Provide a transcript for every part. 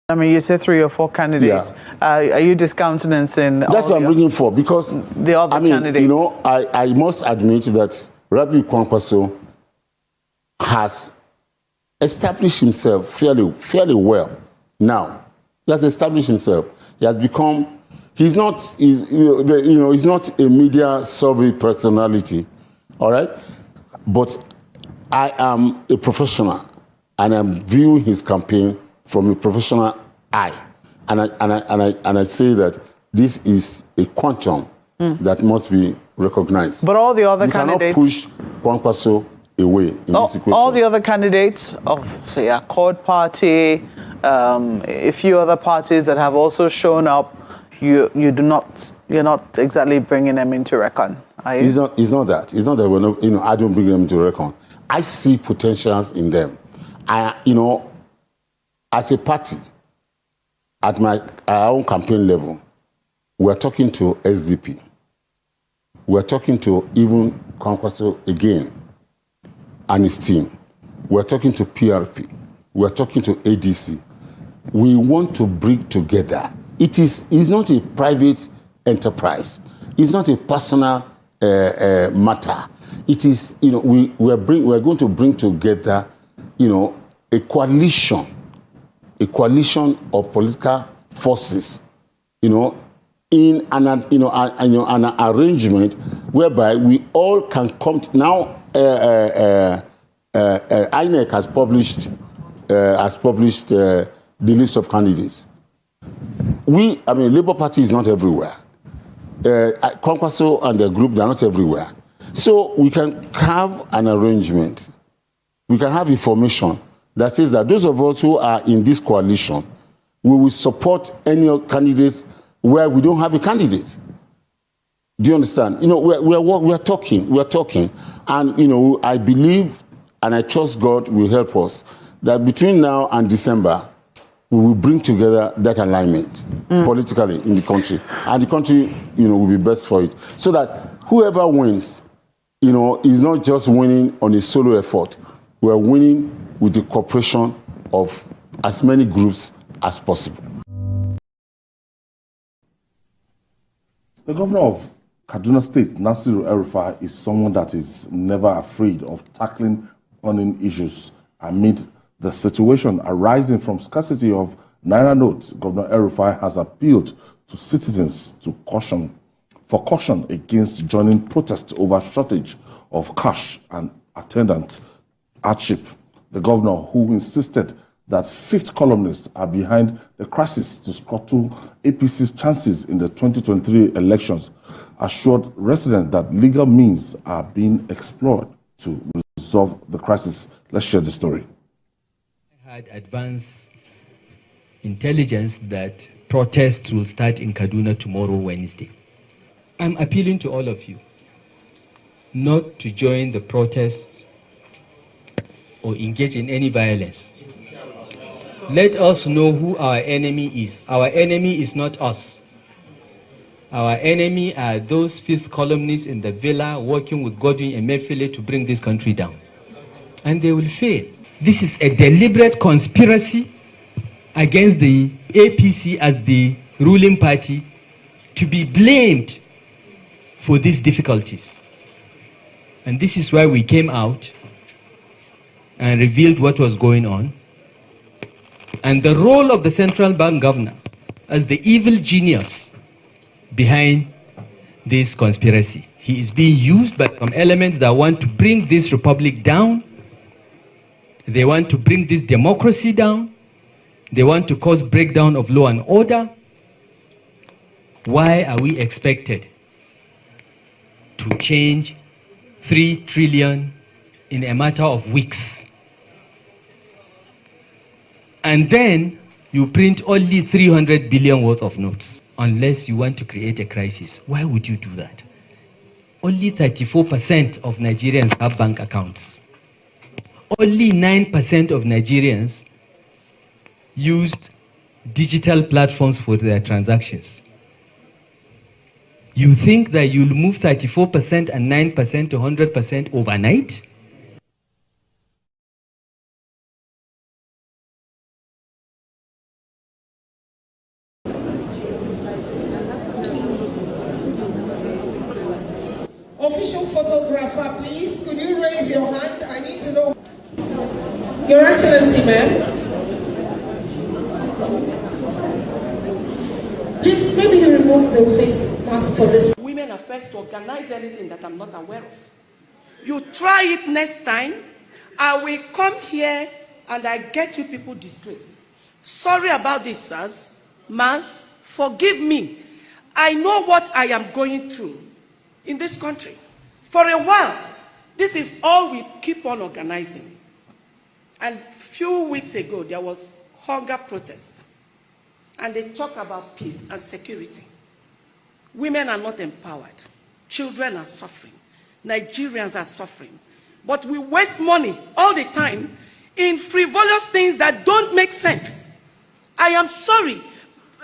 I mean, you said 3 or 4 candidates. Yeah. Are you discountenancing? That's what I'm bringing for, because the other candidates? You know, I must admit that Rabiu Kwankwaso has established himself fairly well. Now, he has established himself. He has become. He's not a media survey personality, all right. But I am a professional, and I'm viewing his campaign from a professional eye, and I say that this is a quantum that must be recognized. But all the other candidates cannot push Kwankwaso away in this equation. All the other candidates of, say, Accord Party, a few other parties that have also shown up, you're not exactly bringing them into reckon. It's not that. It's not that we're not, I don't bring them into reckon. I see potentials in them. As a party, at our own campaign level, we're talking to SDP. We're talking to even Kwankwaso again and his team. We're talking to PRP. We're talking to ADC. We want to bring together. It's not a private enterprise. It's not a personal matter. It is, we're going to bring together, a coalition of political forces, in an arrangement whereby we all can come now. INEC has published the list of candidates. Labour Party is not everywhere. Kwankwaso and the group, they're not everywhere. So we can have an arrangement. We can have information that says that those of us who are in this coalition, we will support any candidates where we don't have a candidate. Do you understand? We're talking, and I believe and I trust God will help us that between now and December, we will bring together that alignment politically in the country, and the country, will be best for it, so that whoever wins, is not just winning on a solo effort. We're winning with the cooperation of as many groups as possible. The governor of Kaduna State, Nasiru El-Rufai, is someone that is never afraid of tackling burning issues amid the situation arising from scarcity of Naira notes. Governor El-Rufai has appealed to citizens to caution against joining protests over shortage of cash and attendant hardship. The governor, who insisted that fifth columnists are behind the crisis to scuttle APC's chances in the 2023 elections, assured residents that legal means are being explored to resolve the crisis. Let's share the story. I had advanced intelligence that protests will start in Kaduna tomorrow, Wednesday. I'm appealing to all of you not to join the protests or engage in any violence. Let us know who our enemy is. Our enemy is not us. Our enemy are those fifth columnists in the villa working with Godwin Emefiele to bring this country down. And they will fail. This is a deliberate conspiracy against the APC as the ruling party to be blamed for these difficulties. And this is why we came out and revealed what was going on. And the role of the central bank governor as the evil genius behind this conspiracy. He is being used by some elements that want to bring this republic down. They want to bring this democracy down. They want to cause breakdown of law and order. Why are we expected to change 3 trillion in a matter of weeks? And then you print only 300 billion worth of notes, unless you want to create a crisis. Why would you do that? Only 34% of Nigerians have bank accounts. Only 9% of Nigerians used digital platforms for their transactions. You think that you'll move 34% and 9% to 100% overnight? photographer, please. Could you raise your hand? I need to know. Your Excellency, ma'am. Please, maybe you remove the face mask for this. Women are first to organize anything that I'm not aware of. You try it next time, I will come here and I get you people disgrace. Sorry about this, sirs. Ma'ams, forgive me. I know what I am going through in this country. For a while, this is all we keep on organizing. And a few weeks ago, there was hunger protest. And they talk about peace and security. Women are not empowered. Children are suffering. Nigerians are suffering. But we waste money all the time in frivolous things that don't make sense. I am sorry.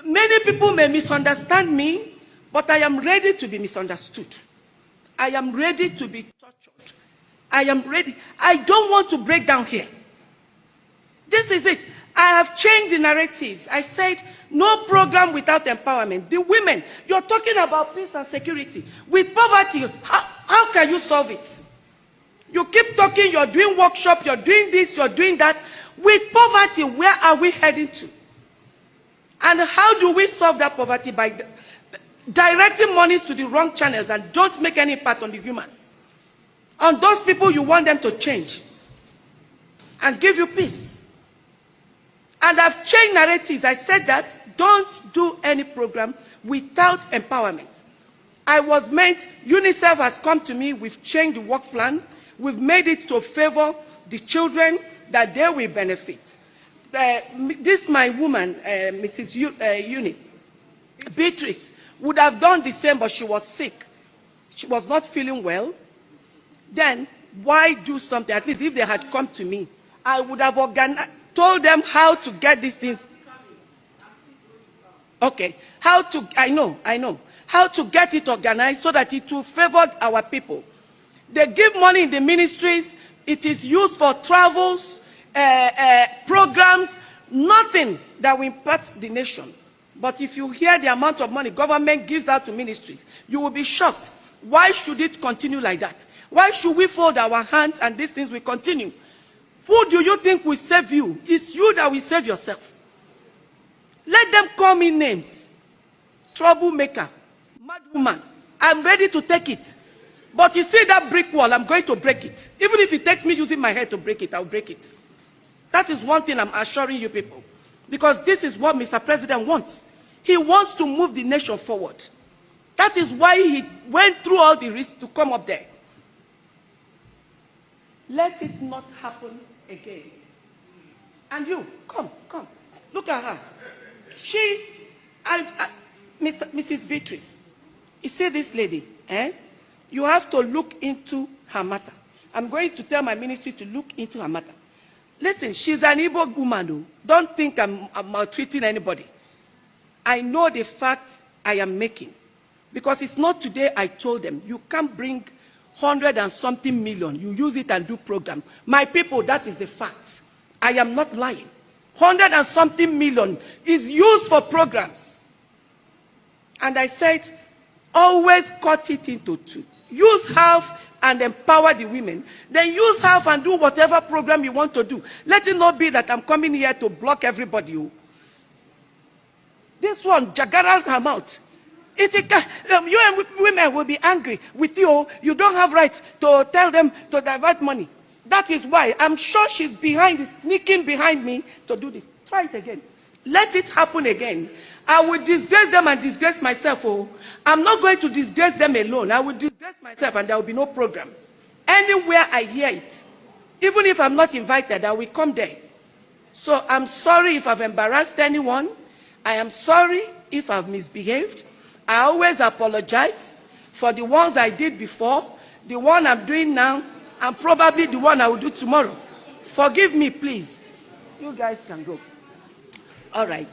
Many people may misunderstand me, but I am ready to be misunderstood. I am ready to be tortured. I am ready. I don't want to break down here. This is it. I have changed the narratives. I said, no program without empowerment. The women, you're talking about peace and security. With poverty, how can you solve it? You keep talking, you're doing workshop, you're doing this, you're doing that. With poverty, where are we heading to? And how do we solve that poverty? By directing monies to the wrong channels and don't make any impact on the humans. On those people you want them to change and give you peace. And I've changed narratives. I said that don't do any program without empowerment. I was meant, UNICEF has come to me, we've changed the work plan, we've made it to favor the children that they will benefit. This my woman, Mrs. Eunice, Beatrice, would have done the same, but she was sick. She was not feeling well. Then, why do something? At least if they had come to me, I would have told them how to get these things. Okay, I know. How to get it organized so that it will favor our people. They give money in the ministries. It is used for travels, programs, nothing that will impact the nation. But if you hear the amount of money government gives out to ministries, you will be shocked. Why should it continue like that? Why should we fold our hands and these things will continue? Who do you think will save you? It's you that will save yourself. Let them call me names. Troublemaker, mad woman. I'm ready to take it. But you see that brick wall, I'm going to break it. Even if it takes me using my head to break it, I'll break it. That is one thing I'm assuring you people. Because this is what Mr. President wants. He wants to move the nation forward. That is why he went through all the risks to come up there. Let it not happen again. And you, come. Look at her. Mrs. Beatrice, you see this lady, you have to look into her matter. I'm going to tell my ministry to look into her matter. Listen, she's an Igbo woman, though. Don't think I'm maltreating anybody. I know the facts I am making. Because it's not today I told them, you can't bring 100 and something million. You use it and do program. My people, that is the fact. I am not lying. 100 and something million is used for programs. And I said, always cut it into two. Use half and empower the women. Then use half and do whatever program you want to do. Let it not be that I'm coming here to block everybody. This one, Jagara come out. You and women will be angry with you. You don't have right to tell them to divert money. That is why I'm sure she's sneaking behind me to do this. Try it again. Let it happen again. I will disgrace them and disgrace myself. I'm not going to disgrace them alone. I will disgrace myself and there will be no program. Anywhere I hear it, even if I'm not invited, I will come there. So I'm sorry if I've embarrassed anyone. I am sorry if I've misbehaved. I always apologize for the ones I did before, the one I'm doing now, and probably the one I will do tomorrow. Forgive me, please. You guys can go. All right.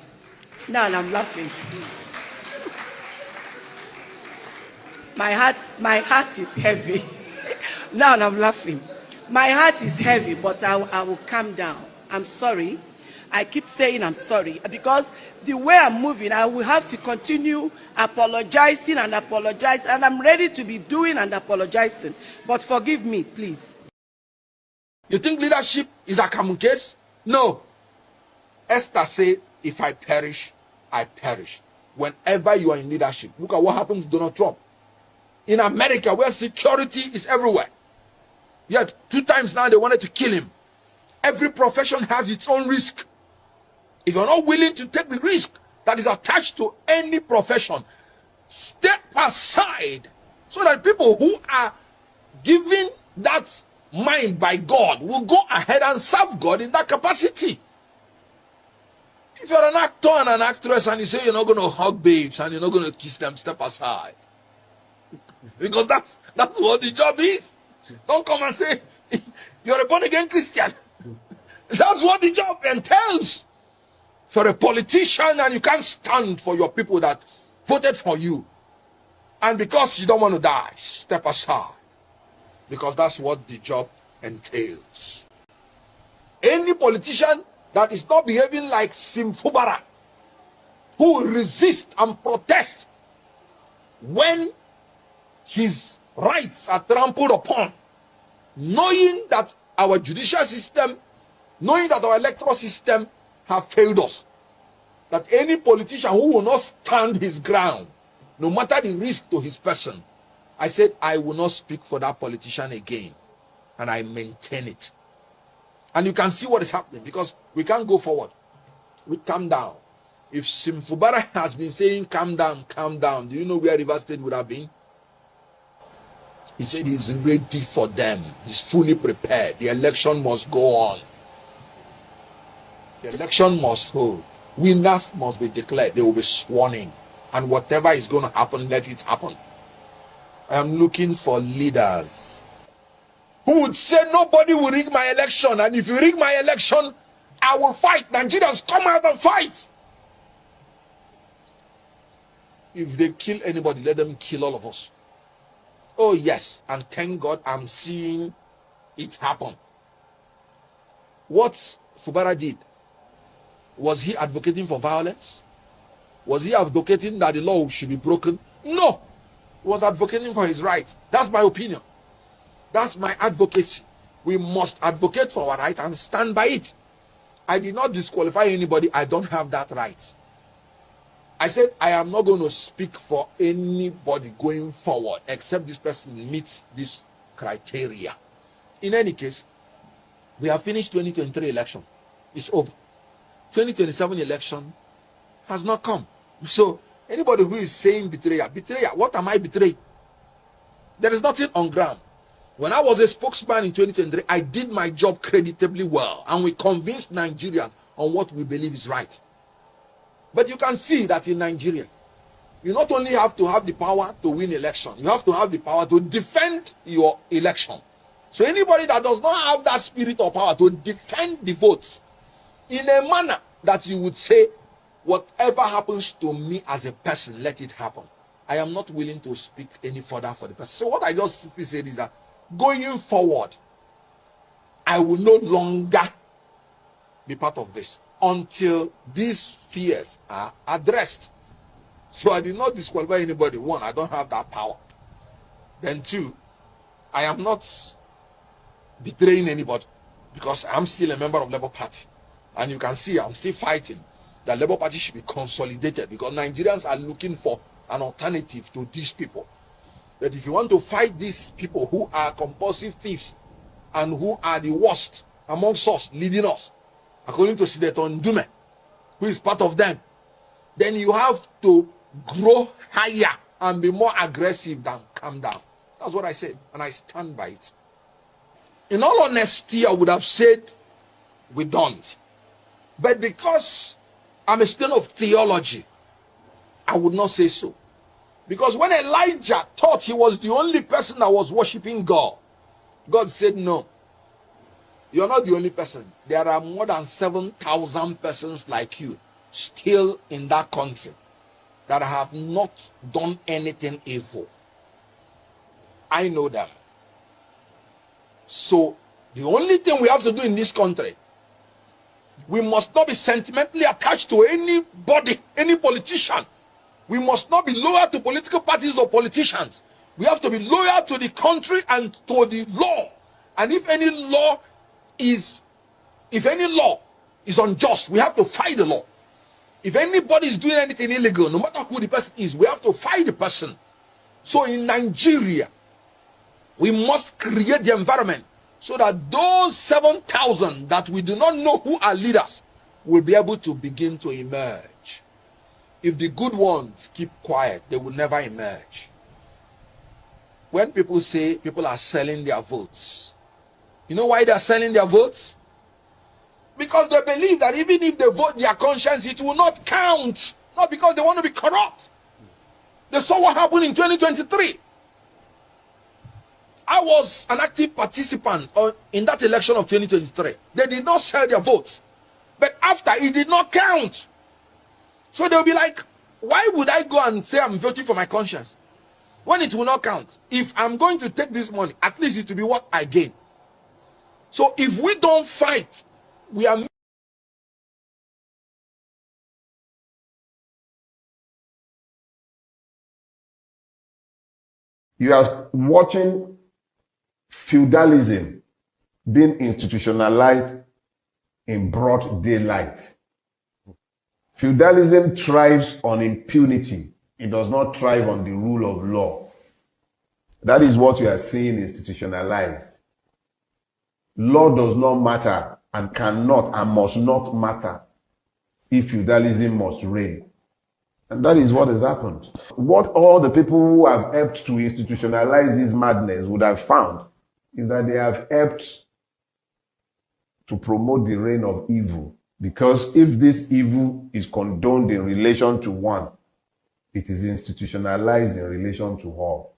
Now I'm laughing. My heart is heavy. Now I'm laughing. My heart is heavy, but I will calm down. I'm sorry. I keep saying I'm sorry, because the way I'm moving, I will have to continue apologizing and apologizing, and I'm ready to be doing and apologizing. But forgive me, please. You think leadership is a common case? No. Esther said, if I perish, I perish. Whenever you are in leadership, look at what happened to Donald Trump. In America, where security is everywhere. Yet, 2 times now they wanted to kill him. Every profession has its own risk. If you're not willing to take the risk that is attached to any profession, step aside so that people who are given that mind by God will go ahead and serve God in that capacity. If you're an actor and an actress and you say you're not going to hug babes and you're not going to kiss them, step aside. Because that's what the job is. Don't come and say you're a born-again Christian. That's what the job entails. If you're a politician and you can't stand for your people that voted for you, and because you don't want to die, step aside. Because that's what the job entails. Any politician that is not behaving like Simfubara, who will resist and protest when his rights are trampled upon, knowing that our judicial system, knowing that our electoral system have failed us, that any politician who will not stand his ground, no matter the risk to his person, I said I will not speak for that politician again, and I maintain it. And you can see what is happening, because we can't go forward. We calm down. If Simfubara has been saying calm down, do you know where Rivers State would have been? He said he's ready for them. He's fully prepared. The election must go on. The election must hold. Winners must be declared. They will be sworn in. And whatever is going to happen, let it happen. I am looking for leaders who would say nobody will rig my election. And if you rig my election, I will fight. Nigerians, come out and fight. If they kill anybody, let them kill all of us. Oh yes, and thank God I'm seeing it happen. What Fubara did, was he advocating for violence? Was he advocating that the law should be broken? No. He was advocating for his right. That's my opinion. That's my advocacy. We must advocate for our right and stand by it. I did not disqualify anybody. I don't have that right. I said I am not going to speak for anybody going forward except this person meets this criteria. In any case, we have finished 2023 election. It's over. 2027 election has not come. So anybody who is saying betrayal, what am I betraying? There is nothing on ground. When I was a spokesman in 2023, I did my job creditably well, and we convinced Nigerians on what we believe is right. But you can see that in Nigeria, you not only have to have the power to win election, you have to have the power to defend your election. So anybody that does not have that spirit or power to defend the votes in a manner that you would say, whatever happens to me as a person, let it happen. I am not willing to speak any further for the person. So what I just simply said is that going forward, I will no longer be part of this until these fears are addressed. So I did not disqualify anybody. One, I don't have that power. Then two, I am not betraying anybody because I'm still a member of Labour Party. And you can see I'm still fighting that Labour Party should be consolidated because Nigerians are looking for an alternative to these people. That if you want to fight these people who are compulsive thieves and who are the worst amongst us, leading us, according to Senator Ndume, who is part of them, then you have to grow higher and be more aggressive than calm down. That's what I said, and I stand by it. In all honesty, I would have said we don't. But because I'm a student of theology, I would not say so. Because when Elijah thought he was the only person that was worshiping God, God said, no, you're not the only person. There are more than 7,000 persons like you still in that country that have not done anything evil. I know them. So the only thing we have to do in this country, We must not be sentimentally attached to anybody, any politician. We must not be loyal to political parties or politicians. We have to be loyal to the country and to the law. And if any law is unjust, we have to fight the law. If anybody is doing anything illegal, no matter who the person is, we have to fight the person. So in Nigeria, we must create the environment so that those 7,000 that we do not know who are leaders will be able to begin to emerge. If the good ones keep quiet, they will never emerge. When people say people are selling their votes, you know why they are selling their votes? Because they believe that even if they vote their conscience, it will not count. Not because they want to be corrupt. They saw what happened in 2023. I was an active participant in that election of 2023. They did not sell their votes. But after, it did not count. So they'll be like, why would I go and say I'm voting for my conscience when it will not count? If I'm going to take this money, at least it will be what I gain. So if we don't fight, we are... You are watching feudalism being institutionalized in broad daylight. Feudalism thrives on impunity. It does not thrive on the rule of law. That is what you are seeing institutionalized. Law does not matter and cannot and must not matter if feudalism must reign. And that is what has happened. What all the people who have helped to institutionalize this madness would have found is that they have helped to promote the reign of evil. Because if this evil is condoned in relation to one, it is institutionalized in relation to all.